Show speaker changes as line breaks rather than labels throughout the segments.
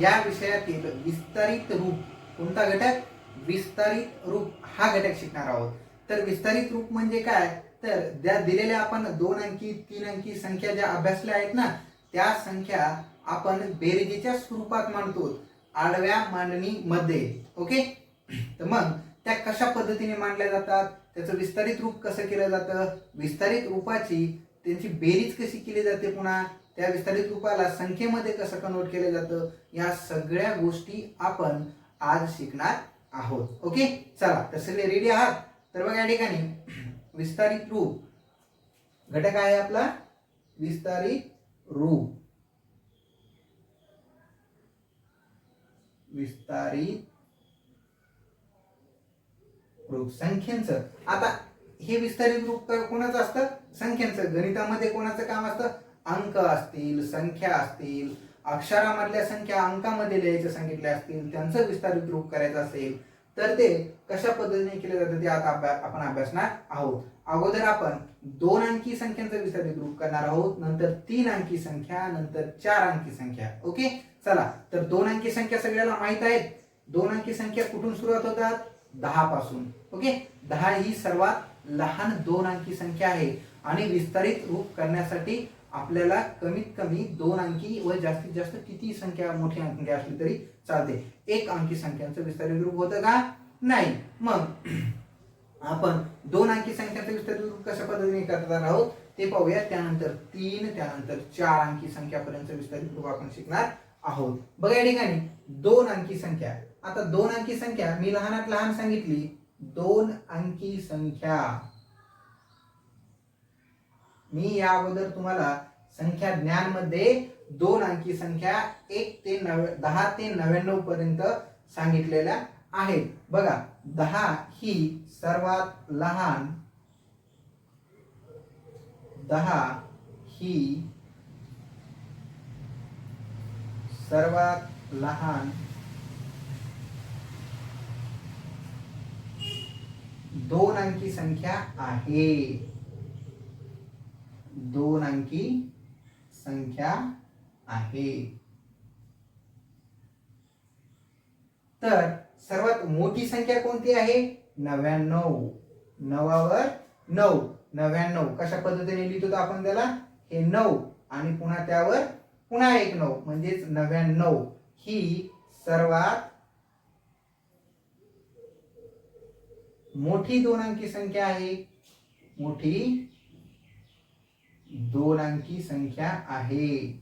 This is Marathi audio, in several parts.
या विषयातील विस्तारित रूप, कोणता घटक? विस्तारित रूप हा घटक शिकणार आहोत. तर विस्तारित रूप म्हणजे काय? तर ज्या दिलेल्या आपण 2 अंकी 3 अंकी संख्या ज्या अभ्यासल्या आहेत ना, त्या संख्या आपण बेरजेच्या स्वरूपात मांडतो आडव्या मांडणीमध्ये. ओके, तर मग त्या कशा पद्धतीने मांडल्या जातात, त्याचं विस्तारित रूप कसं केलं जातं, विस्तारित रूपाची त्यांची बेरीज कशी केली जाते, पुन्हा त्या विस्तारित रूपाला संख्येमध्ये कसं कन्वर्ट केलं जातं, या सगळ्या गोष्टी आपण आज शिकणार आहोत. ओके, चला तर सगळे रेडी आहात? तर बघा या ठिकाणी विस्तारित रूप घटक आहे आपला विस्तारित रूप. विस्तारित रूप संख्येचं. आता हे विस्तारित रूप कोणाचं असतं? संख्येचं. गणितामध्ये कोणाचं काम असतं? अंक असतील, संख्या असतील, अक्षरामधल्या संख्या अंकामध्ये लिहायचं सांगितल्या असतील, त्यांचं विस्तारित रूप करायचं असेल तर ते कशा पद्धतीने केले जाते ते आता आपण अभ्यासणार आहोत. अगोदर आपण 2 अंकी संख्यांचं विस्तारित रूप करणार आहोत, नंतर 3 अंकी संख्या, नंतर 4 अंकी संख्या. ओके, चला तर 2 अंकी संख्या सगळ्याला माहित आहेत. 2 अंकी संख्या कुठून सुरुवात होतात? 10 पासून. ओके, 10 ही सर्वात लहान 2 अंकी संख्या आहे आणि विस्तारित रूप करण्यासाठी आपल्याला कमीत कमी 2 अंकी व जास्तीत जास्त किती संख्या, मोठी संख्या असली तरी चालते. 1 अंकी संख्यांचं विस्तारित रूप होतं का? नाही. मग आपण 2 अंकी संख्यांचं विस्तारित रूप कशा पद्धतीने करणार आहोत ते पाहूया. त्यानंतर 3, त्यानंतर 4 अंकी संख्यापर्यंत विस्तारित रूप आपण शिकणार आहोत. बघा या ठिकाणी 2 अंकी संख्या. आता 2 अंकी संख्या मी लहानात लहान सांगितली. 2 अंकी संख्या मी या अगोदर तुम्हाला संख्या ज्ञान मध्ये 2 अंकी संख्या 1 ते 10 ते 99 पर्यंत सांगितलेल्या आहेत. बघा 10 ही सर्वात लहान, 10 ही सर्वात लहान 2 अंकी संख्या आहे. 2 अंकी संख्या आहे. तर सर्वात मोठी संख्या कोणती आहे? 99. 9वर 9, 99. कशा पद्धतीने लिहितो आपण त्याला? हे 9 आणि पुन्हा त्यावर पुन्हा एक 9 म्हणजेच 99 ही सर्वात मोठी 2 अंकी संख्या आहे. मोठी 2 अंकी संख्या आहे.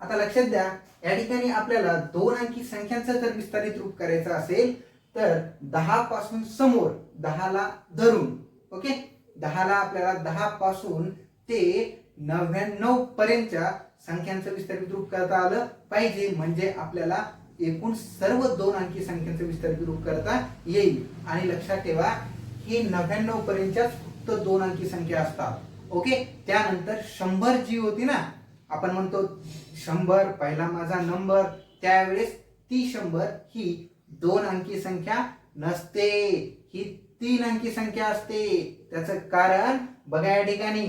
आता लक्षात द्या, या ठिकाणी आपल्याला 2 अंकी संख्यांचं जर विस्तारित रूप करायचं असेल तर 10 पासून समोर 10 ला धरून, ओके, 10 ला आपल्याला 10 पासून ते 99 पर्यंतच्या संख्यांचं विस्तारित रूप करता आलं पाहिजे. म्हणजे आपल्याला एकूण सर्व 2 अंकी संख्यांचं विस्तारित रूप करता येईल. आणि लक्षात ठेवा हे 99 पर्यंतच्या फक्त 2 अंकी संख्या असतात. ओके, त्यानंतर 100 जी होती ना, आपण म्हणतो 100 पहिला माझा नंबर, त्यावेळेस ती 100 ही 2 अंकी संख्या नसते, ही 3 अंकी संख्या असते. त्याचं कारण बघा या ठिकाणी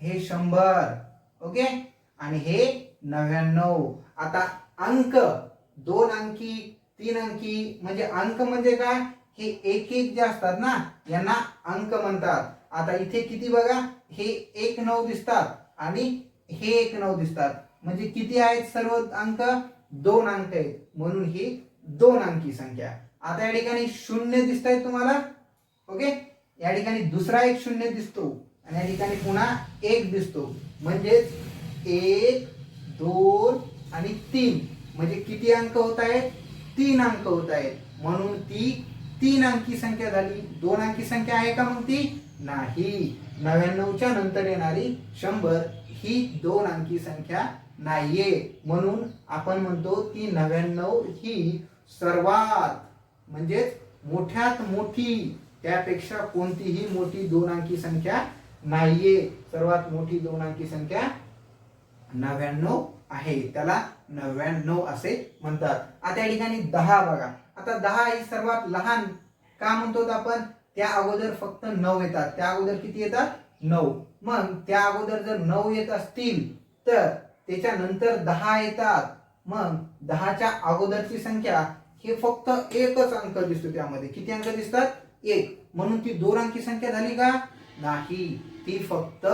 हे 100, ओके, आणि हे 99. आता अंक 2 अंकी 3 अंकी म्हणजे अंक म्हणजे काय? हे एक एक जे असतात ना यांना अंक म्हणतात. आता इथे किती बघा, हे 1 9 दिसतात आणि हे 1 9 दिसतात. म्हणजे किती आहेत सर्व अंक? 2 अंक आहेत, म्हणून ही 2 अंकी संख्या. आता या ठिकाणी 0 दिसत आहेत तुम्हाला, ओके, या ठिकाणी दुसरा एक 0 दिसतो आणि या ठिकाणी पुन्हा 1 दिसतो. म्हणजेच 1 2 आणि 3 म्हणजे किती अंक होत आहेत? 3 अंक होत आहेत. म्हणून ती 3 अंकी संख्या झाली. 2 अंकी संख्या आहे का मग ती? नाही. 99च्या नंतर येणारी 100 ही 2 अंकी संख्या नाहीये. म्हणून आपण म्हणतो ती 99 ही सर्वात म्हणजेच मोठ्यात मोठी, त्यापेक्षा कोणतीही मोठी 2 अंकी संख्या नाहीये. सर्वात मोठी 2 अंकी संख्या 99 आहे, त्याला 99 असे म्हणतात. आता या ठिकाणी 10 बघा. आता 10 ही सर्वात लहान का म्हणतो आपण? त्या अगोदर फक्त 9 येतात. त्या अगोदर किती येतात? 9. मग त्या अगोदर जर 9 येत असतील तर त्याच्यानंतर 10 येतात. मग 10च्या अगोदरची संख्या हे फक्त एकच अंक दिसतो. त्यामध्ये किती अंक दिसतात? 1. म्हणून ती 2 अंकी संख्या झाली का? नाही, ती फक्त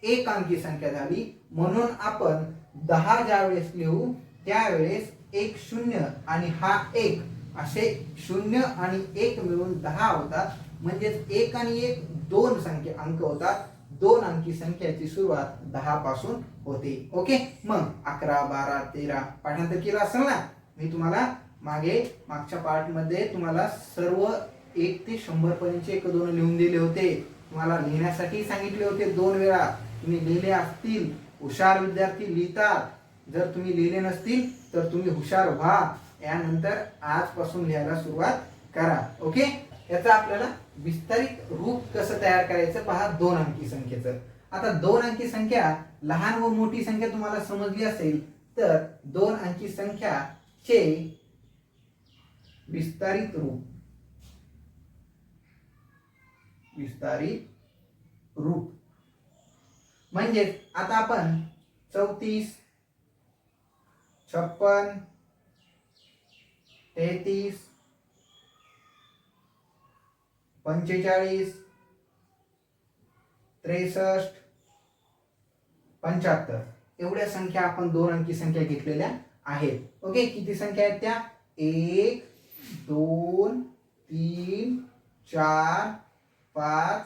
1 अंकी संख्या झाली. म्हणून आपण 10 ज्यावेळेस लिहू त्यावेळेस एक 0 आणि हा 1 असे 0 आणि 1 मिळून 10 होतात. म्हणजेच 1 आणि 1 2 संख्या अंक होतात. 2 अंकी संख्याची सुरुवात 10 पासून होते. ओके. मग 11, 12, 13 पाठांतर केलं असेल ना? मी तुम्हाला मागच्या पार्ट मध्ये तुम्हाला सर्व 1 ते 100 पर्यंतचे 1 2 लिहून दिले होते. तुम्हाला लिहिण्यासाठी सांगितले होते 2 वेळा. तुम्ही लिहिले असतील. हुशार विद्यार्थी लिहितात. जर तुम्ही लिहिले नसतील तर तुम्ही हुशार व्हा. यानंतर आजपासून लिहायला सुरुवात करा. ओके. याचा आपल्याला विस्तारित रूप कसं तयार करायचं पहा 2 अंकी संख्येचं. आता 2 अंकी संख्या लहान व मोठी संख्या तुम्हाला समजली असेल तर 2 अंकी संख्याचे विस्तारित रूप म्हणजे आता आपण 34, 56, 33, 45, 63, 75 एवढ्या संख्या आपण 2 अंकी संख्या घेतलेल्या आहेत. ओके. किती संख्या आहेत त्या? 1 2 3 4 5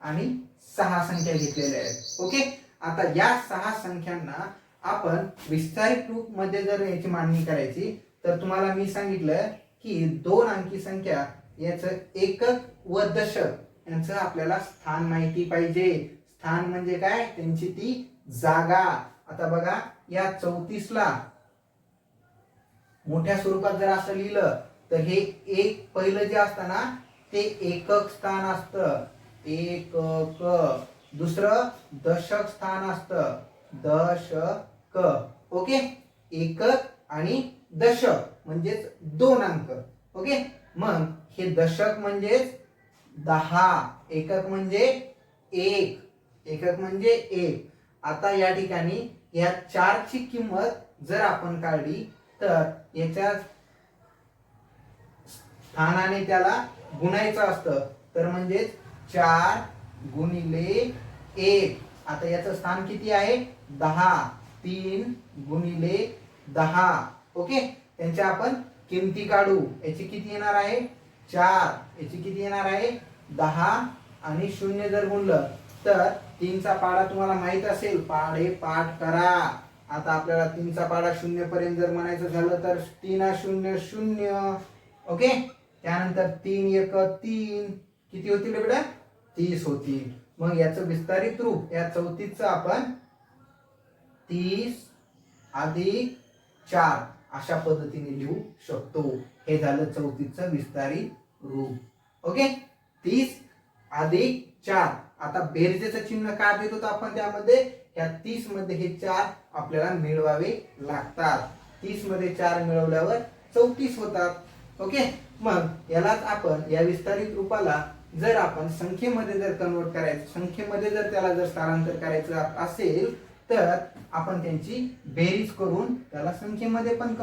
आणि 6 संख्या घेतलेल्या आहेत. ओके. आता या 6 संख्यांना आपण विस्तारित रूप मध्ये जर याची मांडणी करायची तर तुम्हाला मी सांगितलं की 2 अंकी संख्या याचं एकक व दशक यांचं आपल्याला स्थान माहिती पाहिजे. स्थान म्हणजे काय? त्यांची ती जागा. आता बघा या 34 ला मोठ्या स्वरूपात जर असं लिहिलं तर हे एक पहिलं जे असतं ना ते एकक स्थान असतं. एकक. दुसरं दशक स्थान असतं. दशक. ओके. एकक आणि दशक म्हणजेच 2 अंक. ओके. मग हे दशक म्हणजेच 10. एकक म्हणजे 1. एकक म्हणजे 1. आता या ठिकाणी या 4 ची किंमत जर आपण काढली तर याच्या स्थानाने त्याला गुणायचं असतं. तर म्हणजेच 4 गुणिले 1. आता याचं स्थान किती आहे? 10. 3 गुणिले 10. ओके. त्यांच्या आपण किमती काढू. याची किती येणार आहे? 4. याची किती येणार आहे? 10 आणि 0 जर गुणलं तर 3 चा पाढा तुम्हाला माहित असेल. पाढे पाठ करा. आता आपल्याला 3 चा पाढा 0 पर्यंत जर म्हणायचं झालं तर 3 0 0. ओके. त्यानंतर 3 1 3 किती होतील बेटा? 30 होतील. मग याचं विस्तारित रूप या 34 चं आपण 30 अधिक 4 अशा पद्धतीने लिहू शकतो. हे झालं 34 चं विस्तारित रूप. ओके. 30 अधिक 4. आता बेरजेचं चिन्ह काय देत होतं आपण त्यामध्ये? या 30 मध्ये हे 4 आपल्याला मिळवावे लागतात. 30 मध्ये 4 मिळवल्यावर 34 होतात. ओके. मग यालाच आपण या विस्तारित रूपाला जर आपण संख्येमध्ये जर कन्वर्ट करायचं, संख्येमध्ये जर त्याला जर स्थलांतर करायचं असेल तर आपण त्यांची बेरीज करून त्याला संख्येमध्ये पण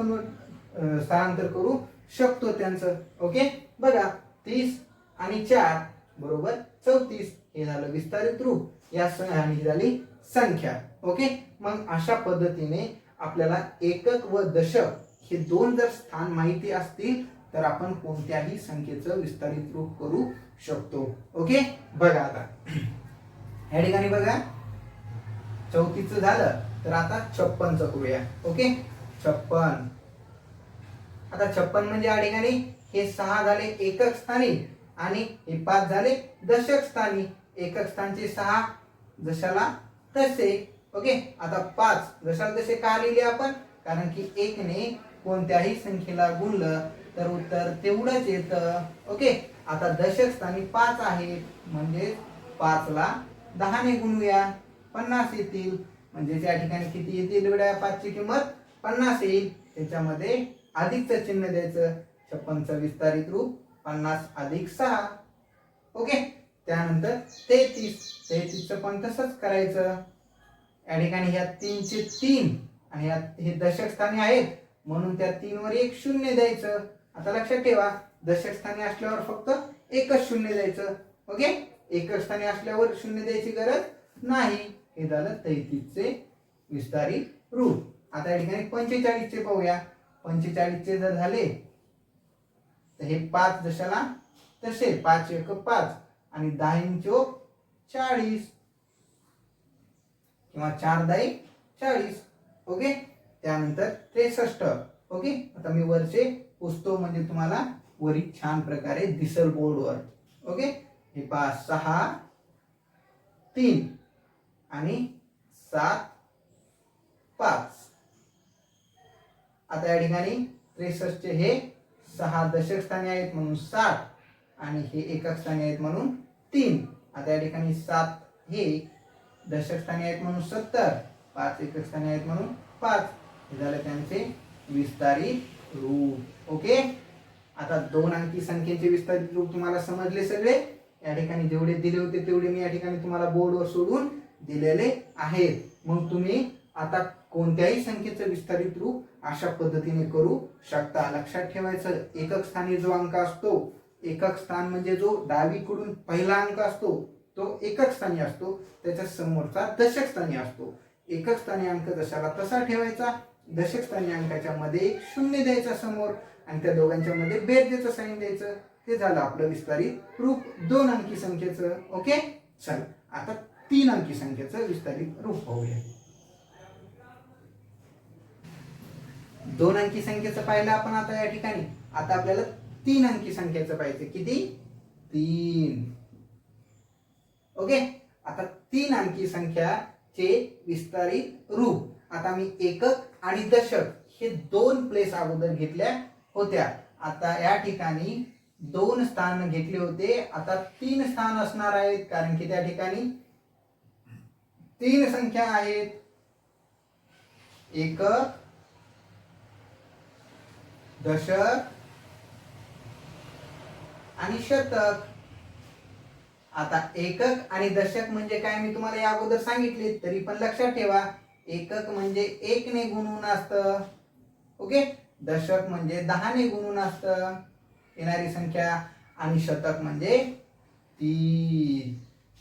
स्थलांतर करू शकतो त्यांचं. ओके. बघा 30 आणि 4 बरोबर 34. हे झालं विस्तारित रूप. या आणि झाली संख्या. ओके. मग अशा पद्धतीने आपल्याला एकक व दशक हे 2 जर स्थान माहिती असतील तर आपण कोणत्याही संख्येचं विस्तारित रूप करू शकतो. ओके. बघा आता या ठिकाणी बघा 34 चं झालं तर आता 56 चं करूया. ओके. 56. आता 56 म्हणजे या ठिकाणी हे 6 झाले एकक स्थानी आणि हे 5 झाले दशक स्थानी. एकक स्थानचे 6 जशाला तसे. ओके. आता 5 जशाला तसे का लिहिले आपण? कारण की 1 ने कोणत्याही संख्येला गुणलं तर उत्तर तेवढंच येतं. ओके. आता दशक स्थानी 5 आहे म्हणजे 5 ला 10 ने गुणूया 50 येतील. म्हणजे या ठिकाणी किती येतील बेटा? 5 ची किंमत 50 येईल. त्याच्यामध्ये अधिकचं चिन्ह द्यायचं. 56 चं विस्तारित रूप 50 अधिक 6. ओके. त्यानंतर 33 पण तसंच करायचं. या ठिकाणी ह्या 3चे 3 आणि हे दशक स्थानी आहेत म्हणून त्या 3 वर एक शून्य द्यायचं. आता लक्षात ठेवा दशक स्थानी असल्यावर फक्त एकच शून्य द्यायचं. ओके, एकच स्थानी असल्यावर शून्य द्यायची गरज नाही. हे झालं 33चे विस्तारित रूप. आता या ठिकाणी 45चे पाहूया. 45चे जर झाले तर हे 5 जशाला तसे 5 एक 5 आणि 10 चोक 40 किंवा 4 10 40. ओके, त्यानंतर 63. ओके, आता मी वरचे पुसतो म्हणजे तुम्हाला वरी छान प्रकारे दिसल बोर्डवर. ओके, हे 5 6 3 आणि 7 5. आता या ठिकाणी 63चे हे 6 दशक स्थानी आहेत म्हणून 60 आणि हे एकक स्थानी आहेत म्हणून 3. आता या ठिकाणी 7 हे दशक स्थानी आहेत म्हणून 70, 5 एकक स्थानी आहेत म्हणून 5. हे झालं त्यांचे विस्तारित रूप. ओके, आता 2 अंकी संख्येचे विस्तारित रूप तुम्हाला समजले सगळे. या ठिकाणी जेवढे दिले होते तेवढे मी या ठिकाणी तुम्हाला बोर्डवर सोडून दिलेले आहेत. मग तुम्ही आता कोणत्याही संख्येचं विस्तारित रूप अशा पद्धतीने करू शकता. लक्षात ठेवायचं एकक स्थानी जो अंक असतो, एकक स्थान म्हणजे जो डावीकडून पहिला अंक असतो तो एकक स्थानी असतो, त्याच्या समोरचा दशक स्थानी असतो. एकक स्थानी अंक जशाला तसा ठेवायचा, दशक स्थानी अंकाच्या मध्ये एक शून्य द्यायचा समोर आणि त्या दोघांच्या मध्ये बेरजेचं साइन द्यायचं. हे झालं आपलं विस्तारित रूप 2 अंकी संख्येचं. ओके, चला आता 3 अंकी संख्येचं विस्तारित रूप पाहूया. 2 अंकी संख्येचं पाहिलं आपण आता या ठिकाणी. आता आपल्याला 3 अंकी संख्येचं पाहिजे. किती? 3. ओके, आता 3 अंकी संख्याचे विस्तारित रूप. आता मी एकक आणि दशक हे 2 प्लेस अगोदर घेतल्या होत्या. आता या ठिकाणी 2 स्थान घेतले होते, आता 3 स्थान असणार आहेत कारण की त्या ठिकाणी 3 संख्या आहेत. एकक, दशक आणि शतक. आता एकक आणि दशक म्हणजे काय मी तुम्हाला या अगोदर सांगितले, तरी पण लक्षात ठेवा. एकक म्हणजे 1 ने गुणून असतं. ओके, दशक म्हणजे 10 ने गुणून असतं येणारी संख्या आणि शतक म्हणजे 3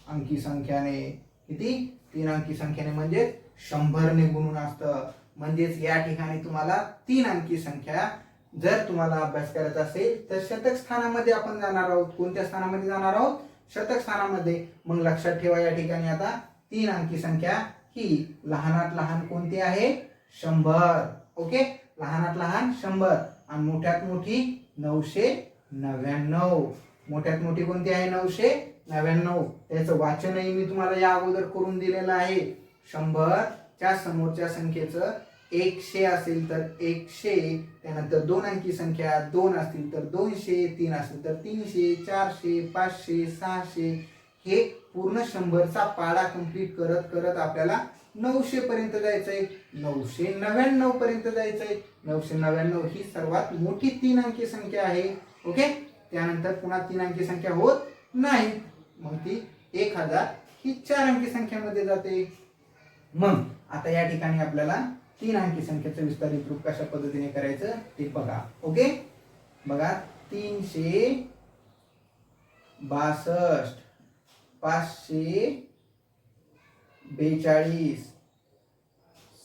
अंकी संख्याने. किती? 3 अंकी संख्याने म्हणजे 100 ने गुणून असतं. म्हणजेच या ठिकाणी तुम्हाला 3 अंकी संख्या जर तुम्हाला अभ्यास करायचा असेल तर शतक स्थानामध्ये आपण जाणार आहोत. कोणत्या स्थानामध्ये जाणार आहोत? शतक स्थानामध्ये. मग लक्षात ठेवा या ठिकाणी आता 3 अंकी संख्या ही लहानात लहान कोणती आहे? 100. ओके, लहानात लहान 100 आणि मोठ्यात मोठी 999. मोठ्यात मोठी कोणती आहे? 999. त्याचं वाचनही मी तुम्हाला या अगोदर करून दिलेलं आहे. 100 च्या समोरच्या संख्येचं 100 असेल तर 100, त्यानंतर 2 अंकी संख्या 2 असतील तर 200, 3 असेल तर 300, 400, 500, 600 हे पूर्ण 100चा पाडा कंप्लीट करत करत आपल्याला 900 पर्यंत जायचंय. 999 पर्यंत जायचंय. 999 ही सर्वात मोठी 3 अंकी संख्या आहे. ओके, त्यानंतर पुन्हा 3 अंकी संख्या होत नाही. मग ती 1000 ही 4 अंकी संख्यामध्ये जाते. मग आता या ठिकाणी आपल्याला 3 अंकी संख्येचं विस्तारित रूप कशा पद्धतीने करायचं ते बघा. ओके, बघा 362, 542,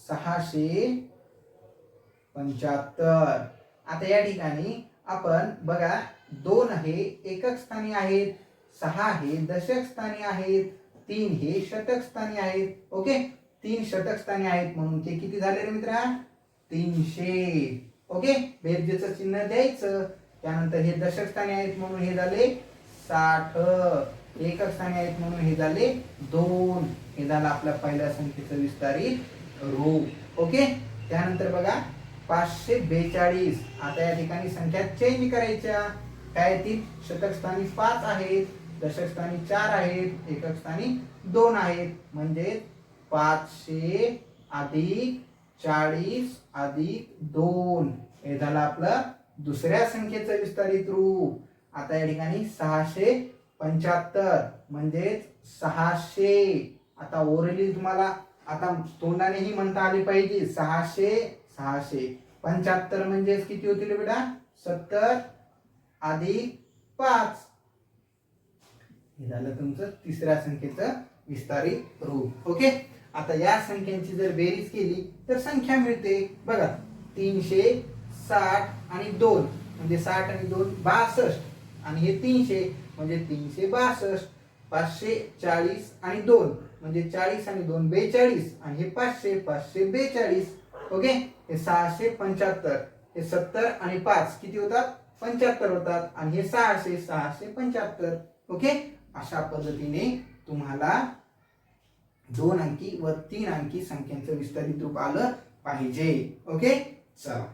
675. आता या ठिकाणी आपण बघा 2 हे एकक स्थानी आहेत, 6 हे दशक स्थानी आहेत, 3 हे शतक स्थानी आहेत. ओके, 3 शतक स्थानी आहेत म्हणून ते किती झाले रे मित्रा? 300. ओके, बेरजेचं चिन्ह द्यायचं. त्यानंतर हे दशक स्थानी आहेत म्हणून हे झाले 60. एकक स्थानी आहेत म्हणून हे झाले 2. हे झालं आपल्या पहिल्या संख्येचं विस्तारित रूप. ओके, त्यानंतर बघा 542. आता या ठिकाणी संख्या चेंज करायच्या. काय येतील? शतक स्थानी 5 आहेत, दशक स्थानी 4 आहेत, एकक स्थानी 2 आहेत. म्हणजे 500 अधिक 40 अधिक 2 हे झालं आपलं दुसऱ्या संख्येचं विस्तारित रूप. आता या ठिकाणी 600 75 म्हणजेच 600. आता ओरली तुम्हाला आता तोंडानेही म्हणता आले पाहिजे. 600 600. 75 म्हणजेच किती होतील बेटा? 70 अधिक 5. हे झालं तुमचं तिसऱ्या संख्येचं विस्तारित रूप. ओके. आता या संख्यांची जर बेरीज केली तर संख्या मिळते बघा. 360 आणि 2 म्हणजे 60 आणि 2 62. आणि हे 300 म्हणजे 362. 540 आणि 2 म्हणजे 40 आणि 2 42. आणि हे 500 542. ओके. हे 675. हे 70 आणि 5 किती होतात? 75 होतात. आणि हे 600 675. ओके. अशा पद्धतीने तुम्हाला 2 अंकी व 3 अंकी संख्यांचं विस्तारित रूप आलं पाहिजे. ओके. चला.